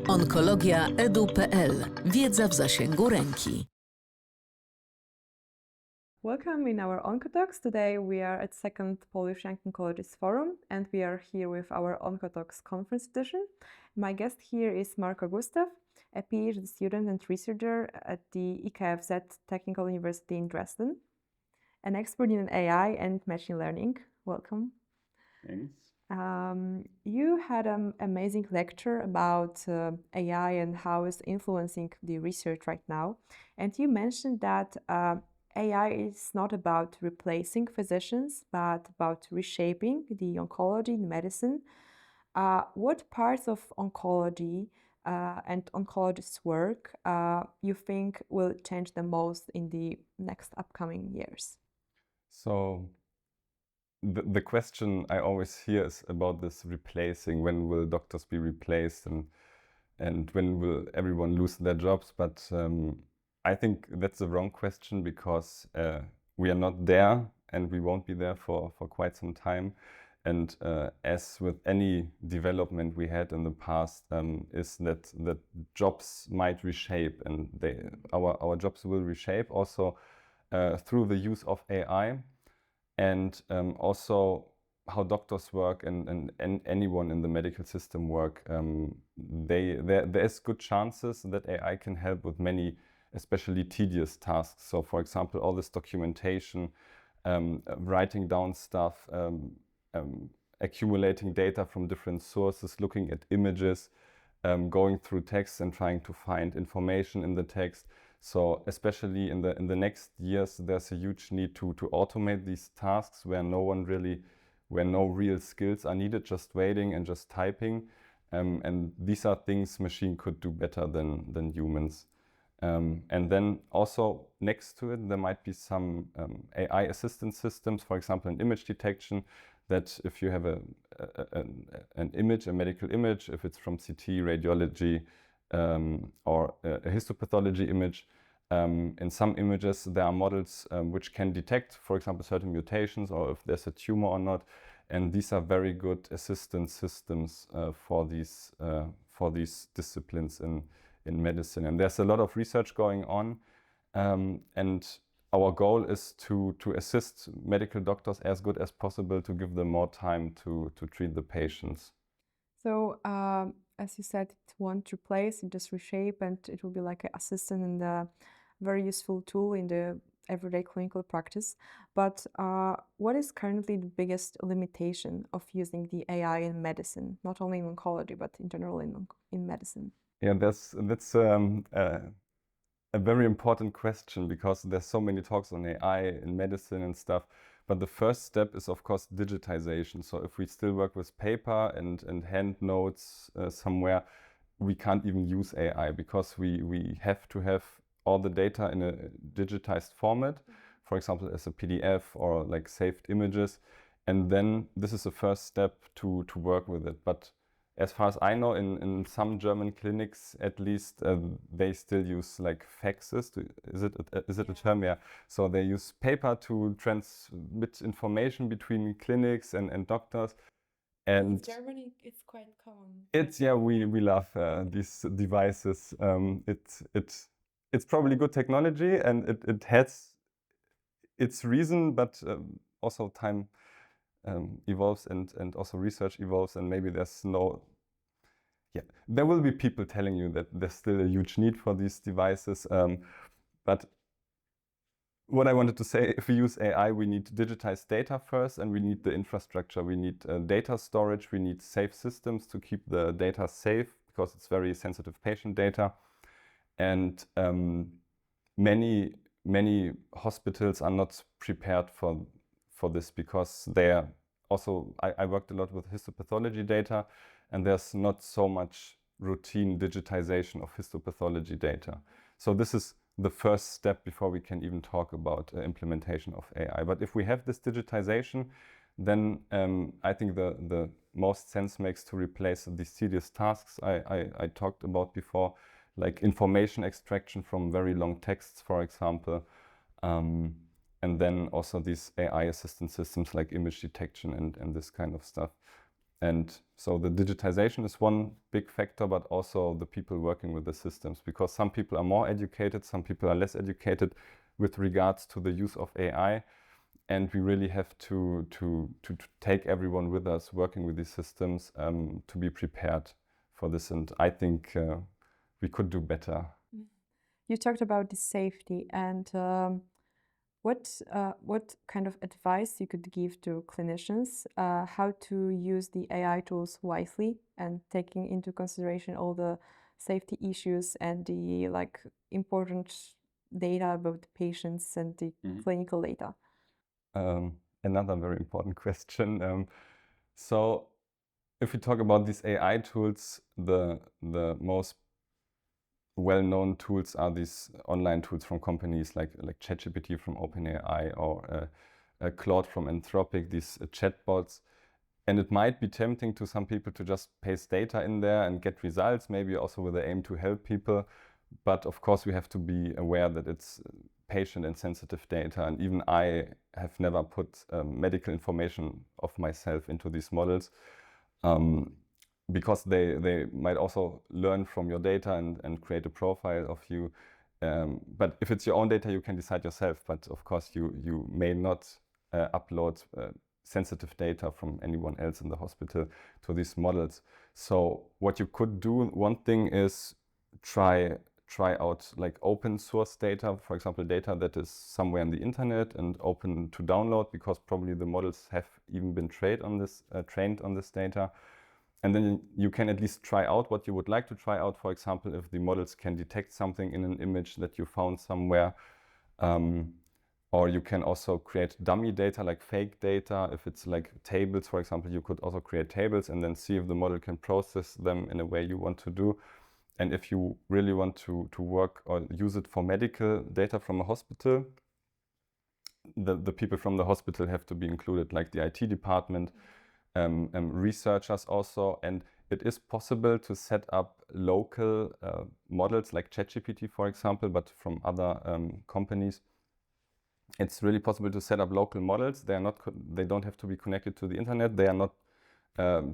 Oncologia edu.pl. Wiedza w zasięgu ręki. Welcome in our OnkoTalks. Today we are at second Polish Young Oncologists Forum and we are here with our OnkoTalks conference edition. My guest here is Marco Gustav, a PhD student and researcher at the IKFZ Technical University in Dresden, an expert in AI and machine learning. Welcome. Thanks. You had an amazing lecture about AI and how it's influencing the research right now. And you mentioned that AI is not about replacing physicians, but about reshaping the oncology in medicine. What parts of oncology and oncologists' work you think will change the most in the next upcoming years? So the question I always hear is about this replacing. When will doctors be replaced and when will everyone lose their jobs? But I think that's the wrong question because we are not there and we won't be there for quite some time. And as with any development we had in the past, is that jobs might reshape and our jobs will reshape also through the use of AI. And also how doctors work and anyone in the medical system work, there's good chances that AI can help with many, especially tedious tasks. So for example, all this documentation, writing down stuff, accumulating data from different sources, looking at images, going through text and trying to find information in the text. So especially in the next years, there's a huge need to automate these tasks where no real skills are needed, just waiting and just typing. And these are things machine could do better than humans. And then also next to it, there might be some AI assistance systems, for example, in image detection, that if you have an image, a medical image, if it's from CT, radiology, or a histopathology image. In some images, there are models which can detect, for example, certain mutations or if there's a tumor or not. And these are very good assistance systems for these disciplines in medicine. And there's a lot of research going on. And our goal is to assist medical doctors as good as possible to give them more time to treat the patients. So, as you said, it won't replace, it just reshape, and it will be like an assistant and a very useful tool in the everyday clinical practice. But what is currently the biggest limitation of using the AI in medicine, not only in oncology, but in general in medicine? Yeah, that's a very important question because there's so many talks on AI in medicine and stuff. But the first step is, of course, digitization. So if we still work with paper and hand notes somewhere, we can't even use AI because we have to have all the data in a digitized format, for example, as a PDF or like saved images. And then this is the first step to work with it. But as far as I know, in some German clinics, at least, they still use like faxes. Is it a term? Yeah. So they use paper to transmit information between clinics and doctors. And in Germany, it's quite common. We love these devices. It's probably good technology and it has its reason, but also time evolves and also research evolves, and maybe there will be people telling you that there's still a huge need for these devices. But what I wanted to say, if we use AI, we need digitized data first, and we need the infrastructure. We need data storage. We need safe systems to keep the data safe because it's very sensitive patient data. And many hospitals are not prepared for this because they are also, I worked a lot with histopathology data, and there's not so much routine digitization of histopathology data. So this is the first step before we can even talk about implementation of AI. But if we have this digitization, then I think the most sense makes to replace these tedious tasks I talked about before, like information extraction from very long texts, for example. and then also these AI assistant systems like image detection and this kind of stuff. And so the digitization is one big factor, but also the people working with the systems, because some people are more educated, some people are less educated with regards to the use of AI. And we really have to take everyone with us working with these systems to be prepared for this. And I think we could do better. You talked about the safety, and what kind of advice you could give to clinicians how to use the AI tools wisely and taking into consideration all the safety issues and the important data about the patients and the clinical data? Another very important question. So if we talk about these AI tools, the most well-known tools are these online tools from companies like ChatGPT from OpenAI or Claude from Anthropic, these chatbots. And it might be tempting to some people to just paste data in there and get results, maybe also with the aim to help people. But of course, we have to be aware that it's patient and sensitive data. And even I have never put medical information of myself into these models. Because they might also learn from your data and create a profile of you. But if it's your own data, you can decide yourself. But of course, you may not upload sensitive data from anyone else in the hospital to these models. So what you could do, one thing is try out like open source data, for example, data that is somewhere on the internet and open to download, because probably the models have even been trained on this data. And then you can at least try out what you would like to try out. For example, if the models can detect something in an image that you found somewhere. Or you can also create dummy data, like fake data. If it's like tables, for example, you could also create tables and then see if the model can process them in a way you want to do. And if you really want to work or use it for medical data from a hospital, the people from the hospital have to be included, like the IT department, researchers also. And it is possible to set up local models like ChatGPT, for example, but from other companies. It's really possible to set up local models. They don't have to be connected to the internet. They are not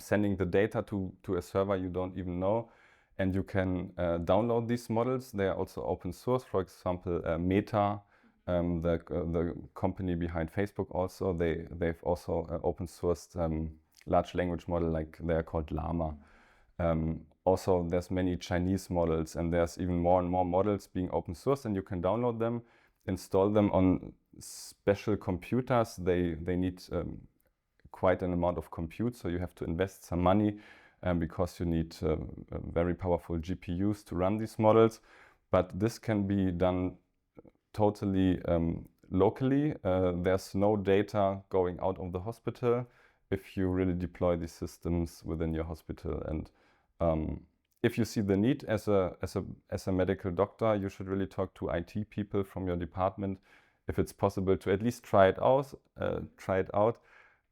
sending the data to a server you don't even know. And you can download these models. They are also open source. For example, Meta, the company behind Facebook also, they've also open sourced large language model, like they're called Llama. Also, there's many Chinese models, and there's even more and more models being open source, and you can download them, install them on special computers. They need quite an amount of compute, so you have to invest some money because you need very powerful GPUs to run these models. But this can be done totally locally. There's no data going out of the hospital if you really deploy these systems within your hospital. And if you see the need as a medical doctor, you should really talk to IT people from your department if it's possible to at least try it out.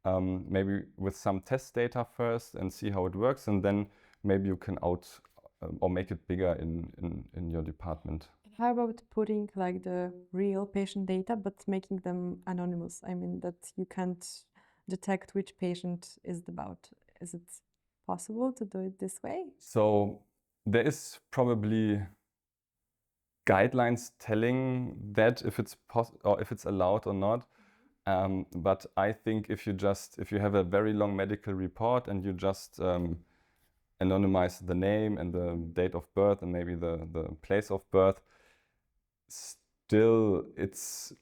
Maybe with some test data first and see how it works, and then maybe you can or make it bigger in your department. How about putting like the real patient data but making them anonymous? I mean, that you can't detect which patient is it about. Is it possible to do it this way? So there is probably guidelines telling that if it's or if it's allowed or not. But I think if you have a very long medical report and you just anonymize the name and the date of birth and maybe the place of birth, still it's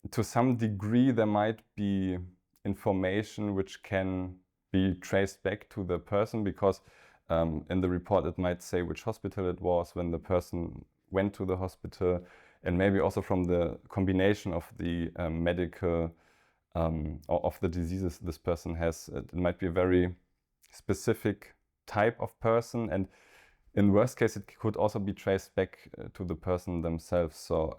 to some degree there might be information which can be traced back to the person, because in the report it might say which hospital it was, when the person went to the hospital, and maybe also from the combination of the medical or of the diseases this person has. It might be a very specific type of person, and in worst case it could also be traced back to the person themselves. So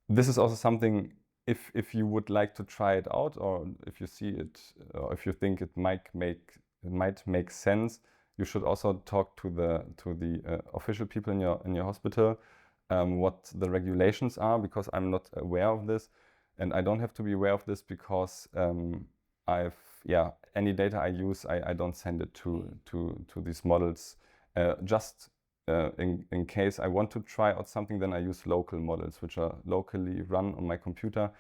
this is also something, if you would like to try it out, or if you see it, or if you think it might make sense, you should also talk to the official people in your hospital, what the regulations are, because I'm not aware of this, and I don't have to be aware of this because any data I use, I don't send it to these models. Just in case I want to try out something, then I use local models, which are locally run on my computer,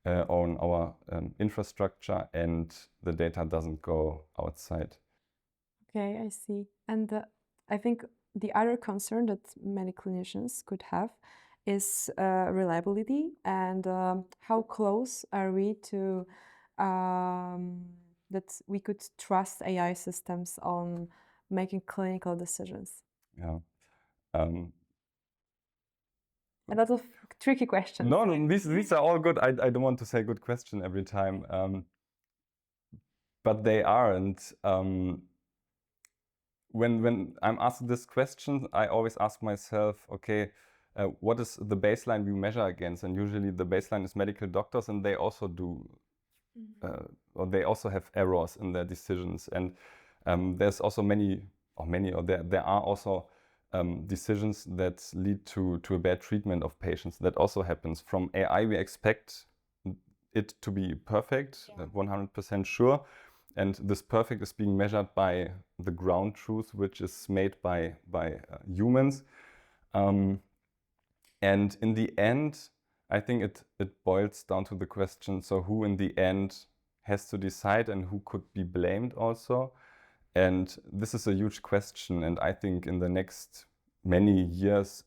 on our infrastructure, and the data doesn't go outside. Okay, I see. And I think the other concern that many clinicians could have is reliability, and how close are we to that we could trust AI systems on making clinical decisions? Yeah. A lot of tricky questions. No, these are all good. I don't want to say good question every time, but they are. And when I'm asked this question, I always ask myself, okay, what is the baseline we measure against? And usually the baseline is medical doctors, and they also do, or they also have errors in their decisions. And there's also there are also decisions that lead to a bad treatment of patients. That also happens. From AI, we expect it to be perfect, 100% sure. And this perfect is being measured by the ground truth, which is made by humans. And in the end, I think it boils down to the question, so who in the end has to decide and who could be blamed also? And this is a huge question. And I think in the next many years,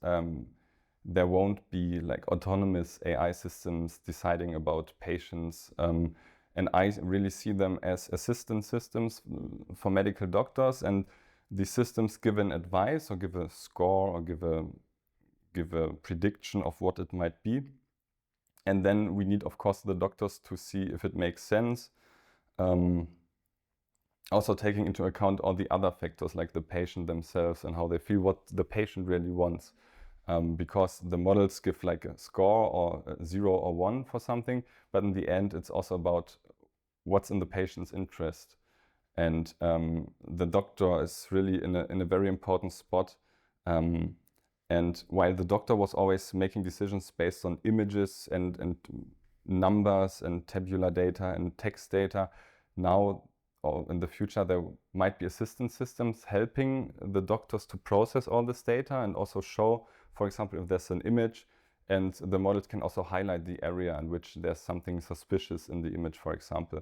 there won't be like autonomous AI systems deciding about patients. And I really see them as assistant systems for medical doctors, and these systems give an advice or give a score or give a prediction of what it might be. And then we need, of course, the doctors to see if it makes sense. Also taking into account all the other factors like the patient themselves and how they feel, what the patient really wants. Because the models give like a score or a 0 or 1 for something, but in the end it's also about what's in the patient's interest. And the doctor is really in a very important spot. And while the doctor was always making decisions based on images and numbers and tabular data and text data, now or in the future there might be assistant systems helping the doctors to process all this data and also show, for example, if there's an image, and the models can also highlight the area in which there's something suspicious in the image, for example.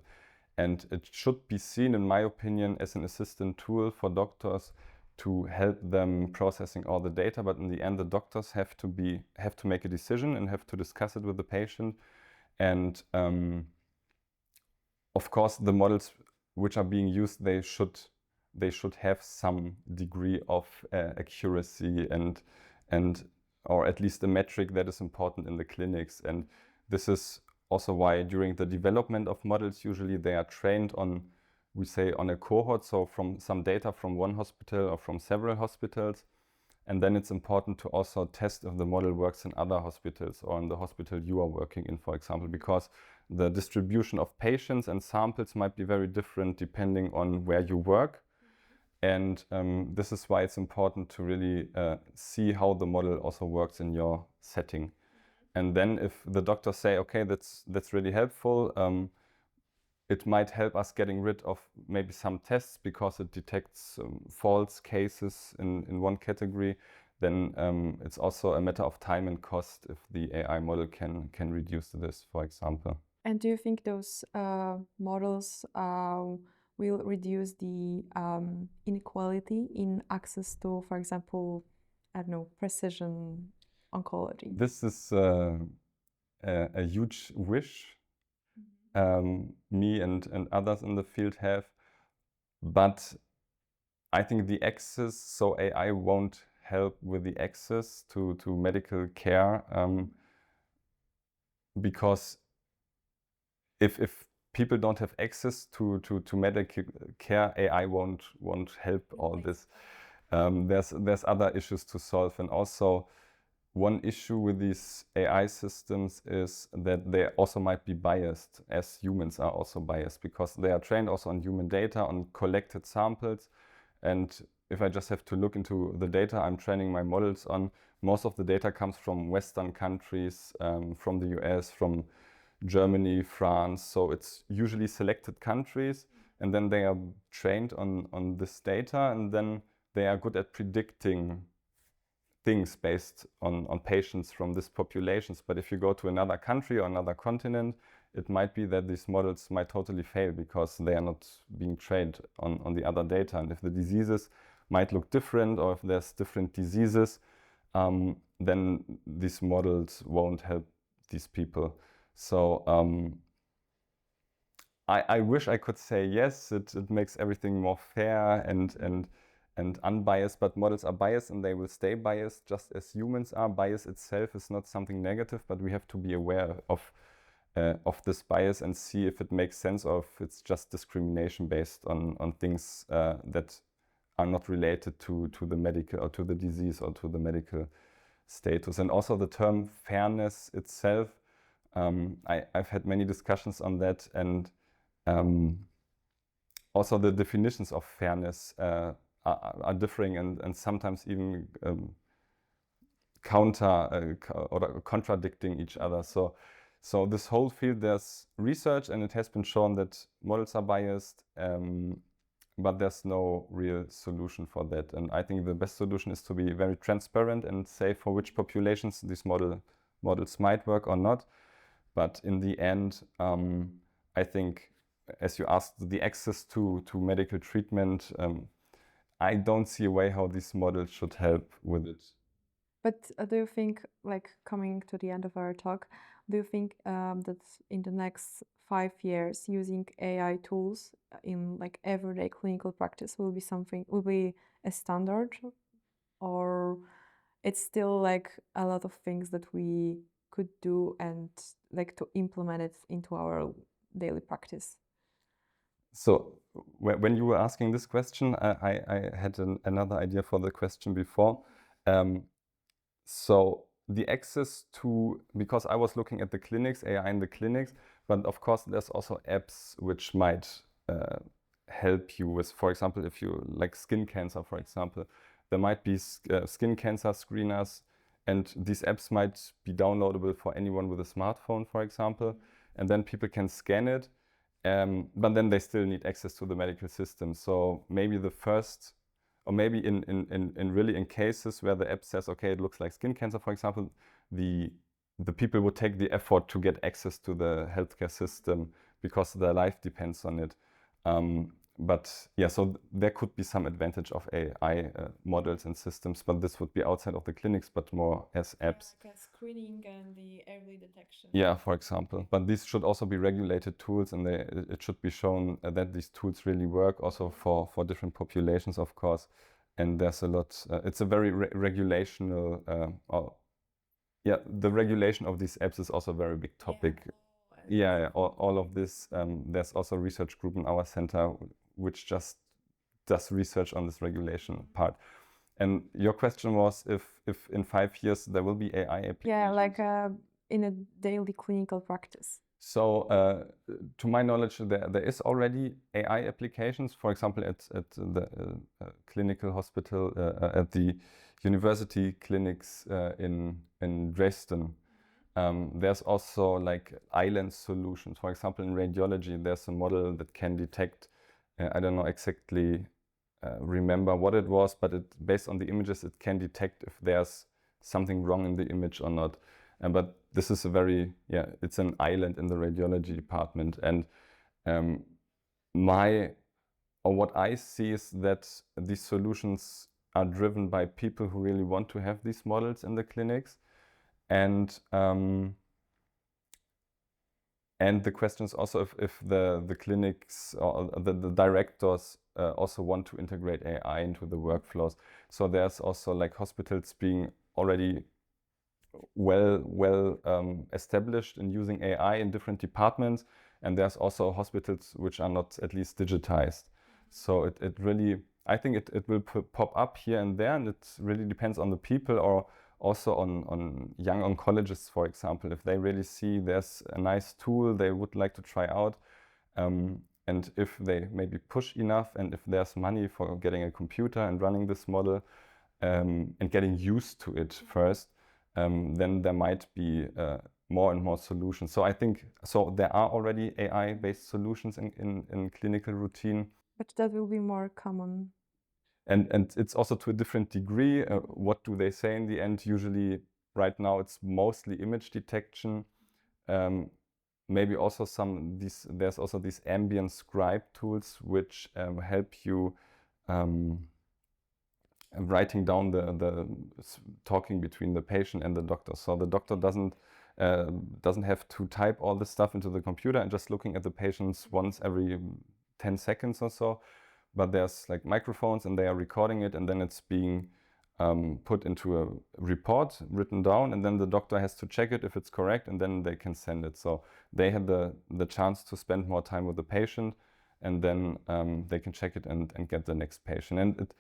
And it should be seen, in my opinion, as an assistant tool for doctors to help them processing all the data. But in the end, the doctors have to make a decision and have to discuss it with the patient. And of course, the models which are being used, they should have some degree of accuracy and or at least a metric that is important in the clinics. And this is also why during the development of models, usually they are trained on, we say, on a cohort, so from some data from one hospital or from several hospitals. And then it's important to also test if the model works in other hospitals or in the hospital you are working in, for example, because the distribution of patients and samples might be very different depending on where you work. And this is why it's important to really see how the model also works in your setting. And then if the doctors say, okay, that's really helpful, it might help us getting rid of maybe some tests because it detects false cases in one category, then it's also a matter of time and cost if the AI model can reduce this, for example. And do you think those models will reduce the inequality in access to, for example, I don't know, precision oncology? This is a huge wish me and others in the field have, but I think the access, so AI won't help with the access to medical care, because if people don't have access to medical care, AI won't help all this. There's other issues to solve, and also one issue with these AI systems is that they also might be biased, as humans are also biased, because they are trained also on human data, on collected samples. And if I just have to look into the data I'm training my models on, most of the data comes from Western countries, from the US, from Germany, France. So it's usually selected countries, and then they are trained on this data, and then they are good at predicting things based on patients from these populations. But if you go to another country or another continent, it might be that these models might totally fail because they are not being trained on the other data. And if the diseases might look different, or if there's different diseases, then these models won't help these people. So I wish I could say yes, it makes everything more fair and unbiased, but models are biased and they will stay biased just as humans are. Bias itself is not something negative, but we have to be aware of this bias and see if it makes sense or if it's just discrimination based on things that are not related to the medical or to the disease or to the medical status. And also the term fairness itself, I've had many discussions on that, and also the definitions of fairness are differing and sometimes even contradicting each other. So this whole field, there's research and it has been shown that models are biased, but there's no real solution for that. And I think the best solution is to be very transparent and say for which populations these models might work or not. But in the end, I think, as you asked, the access to medical treatment, I don't see a way how these models should help with it. But do you think, like coming to the end of our talk, do you think that in the next 5 years, using AI tools in like everyday clinical practice will be a standard, or it's still like a lot of things that we could do and like to implement it into our daily practice? So when you were asking this question, I had another idea for the question before. So the access to, because I was looking at the clinics, AI in the clinics, but of course there's also apps which might help you with, for example, if you like skin cancer, for example, there might be skin cancer screeners, and these apps might be downloadable for anyone with a smartphone, for example, and then people can scan it, but then they still need access to the medical system. So maybe the first, or maybe in cases where the app says, okay, it looks like skin cancer, for example, the people would take the effort to get access to the healthcare system because their life depends on it. But yeah, so there could be some advantage of AI models and systems, but this would be outside of the clinics, but more as apps. Like screening and the early detection. Yeah, for example. But these should also be regulated tools, and it should be shown that these tools really work also for different populations, of course. And there's a lot, it's a very regulational, the regulation of these apps is also a very big topic. Yeah, all of this. There's also a research group in our center which just does research on this regulation part. And your question was if in 5 years there will be AI applications? Yeah, like in a daily clinical practice. So to my knowledge, there is already AI applications, for example, at the clinical hospital, at the university clinics in Dresden. There's also like island solutions. For example, in radiology, there's a model that can detect, I don't know exactly remember what it was, but based on the images, it can detect if there's something wrong in the image or not. But this is it's an island in the radiology department. And what I see is that these solutions are driven by people who really want to have these models in the clinics. And the question is also if the clinics or the directors also want to integrate AI into the workflows. So there's also like hospitals being already well established in using AI in different departments, and there's also hospitals which are not at least digitized. So it really, I think it will pop up here and there, and it really depends on the people, or also on young oncologists, for example, if they really see there's a nice tool they would like to try out, and if they maybe push enough, and if there's money for getting a computer and running this model, and getting used to it first, then there might be more and more solutions. So I think there are already AI-based solutions in clinical routine. But that will be more common. And it's also to a different degree. What do they say in the end? Usually, right now, it's mostly image detection. Maybe also there's also these ambient scribe tools which help you writing down the talking between the patient and the doctor. So the doctor doesn't have to type all this stuff into the computer and just looking at the patients once every 10 seconds or so. But there's like microphones and they are recording it, and then it's being put into a report, written down, and then the doctor has to check it if it's correct, and then they can send it. So they have the chance to spend more time with the patient, and then they can check it and get the next patient. And it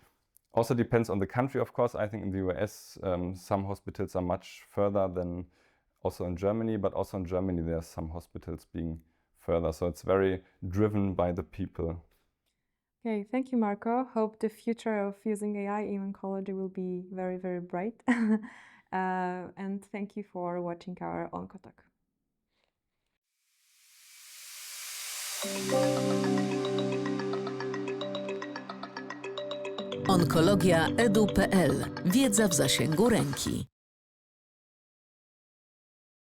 also depends on the country, of course. I think in the US, some hospitals are much further than also in Germany, but also in Germany, there are some hospitals being further. So it's very driven by the people. Okay, thank you, Marco. Hope the future of using AI in oncology will be very, very bright. And thank you for watching our OnkoTalk. Onkologia.edu.pl. Wiedza w zasięgu ręki.